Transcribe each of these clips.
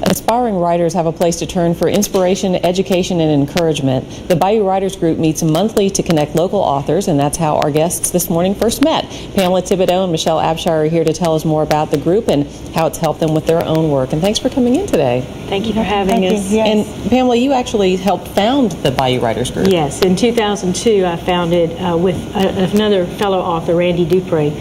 Aspiring writers have a place to turn for inspiration, education, and encouragement. The Bayou Writers Group meets monthly to connect local authors, and that's how our guests this morning first met. Pamela Thibodeaux and Michelle Abshire are here to tell us more about the group and how it's helped them with their own work. And thanks for coming in today. Thank you for having us. Yes. And Pamela, you actually helped found the Bayou Writers Group. Yes, in 2002 I founded with another fellow author, Randy Dupree,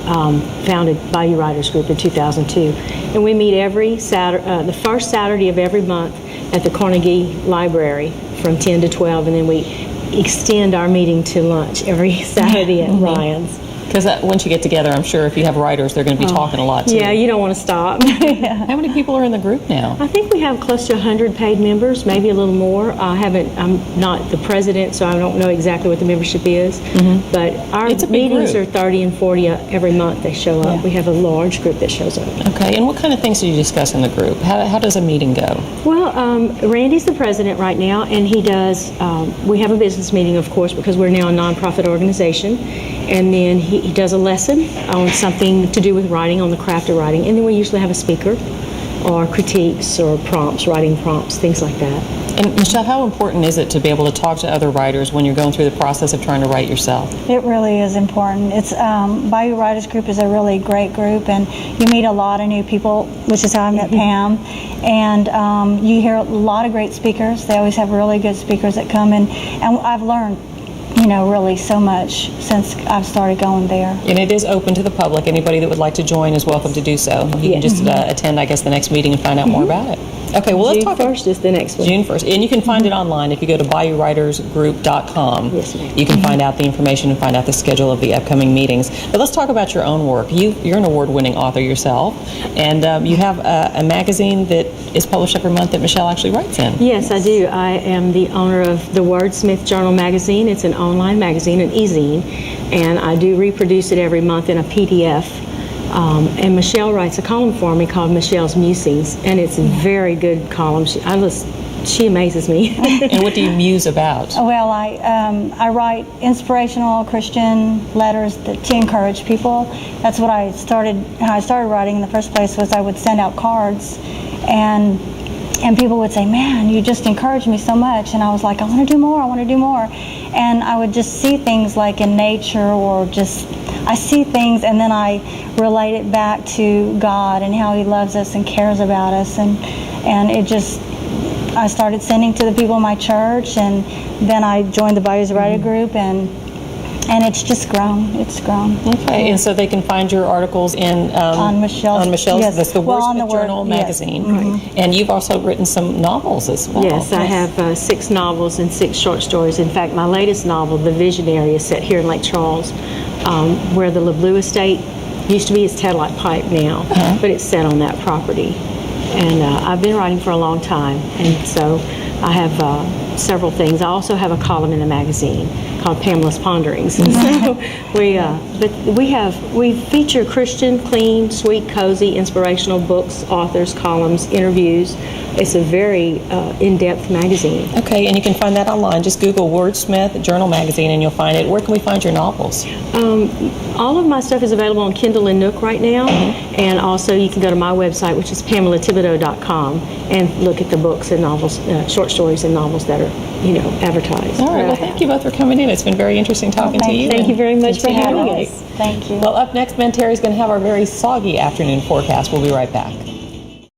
founded Bayou Writers Group in 2002. And we meet every Saturday, the first Saturday of every month at the Carnegie Library from 10 to 12, and then we extend our meeting to lunch every Saturday at Ryan's. Because once you get together, I'm sure if you have writers, they're going to be talking a lot too. Yeah, you don't want to stop. How many people are in the group now? I think we have close to 100 paid members, maybe a little more. I'm not the president, so I don't know exactly what the membership is. But our meetings are 30 and 40 every month they show up. We have a large group that shows up. Okay, and what kind of things do you discuss in the group? How does a meeting go? Well, Randy's the president right now, and he does, we have a business meeting, of course, because we're now a nonprofit organization. And then he does a lesson on something to do with writing, on the craft of writing. And then we usually have a speaker or critiques or prompts, writing prompts, things like that. And Michelle, how important is it to be able to talk to other writers when you're going through the process of trying to write yourself? It really is important. It's Bayou Writers Group is a really great group, and you meet a lot of new people, which is how I met Pam. And you hear a lot of great speakers. They always have really good speakers that come in, and I've learned, really so much since I've started going there. And it is open to the public. Anybody that would like to join is welcome to do so. You can just attend, I guess, the next meeting and find out more about it. Okay, well, let's talk. June 1st is the next one. June 1st. And you can find it online if you go to BayouWritersGroup.com. Yes, ma'am. You can find out the information and find out the schedule of the upcoming meetings. But let's talk about your own work. You're an award-winning author yourself, and you have a magazine that is published every month that Michelle actually writes in. Yes, I do. I am the owner of the Wordsmith Journal magazine. It's an online magazine, an e-zine, and I do reproduce it every month in a PDF. And Michelle writes a column for me called Michelle's Musings, and it's a very good column. She amazes me. And what do you muse about? Well, I write inspirational Christian letters to encourage people. That's what how I started writing in the first place, was I would send out cards, and people would say, "Man, you just encouraged me so much." And I was like, I want to do more. And I would just see things like in nature, or I see things, and then I relate it back to God and how He loves us and cares about us, and I started sending to the people in my church, and then I joined the Bayou Writers Group, and it's just grown. It's grown. Okay, and so they can find your articles on Michelle's. Yes. That's the Wordsmith Journal magazine. Yes. And you've also written some novels as well. Yes, I have 6 novels and 6 short stories. In fact, my latest novel, The Visionary, is set here in Lake Charles, where the LeBleu estate used to be. It's Tadlock Pipe now, but it's set on that property. And I've been writing for a long time, and so I have several things. I also have a column in the magazine called Pamela's Ponderings. So we feature Christian, clean, sweet, cozy, inspirational books, authors, columns, interviews. It's a very in-depth magazine. Okay, and you can find that online. Just Google Wordsmith Journal magazine and you'll find it. Where can we find your novels? All of my stuff is available on Kindle and Nook right now, and also you can go to my website, which is PamelaThibodeaux.com, and look at the books and novels, short stories and novels that are, advertised. All right, well, thank you both for coming in. It's been very interesting talking to you. Thank you very much for having us. Thank you. Well, up next, Ben Terry's going to have our very soggy afternoon forecast. We'll be right back.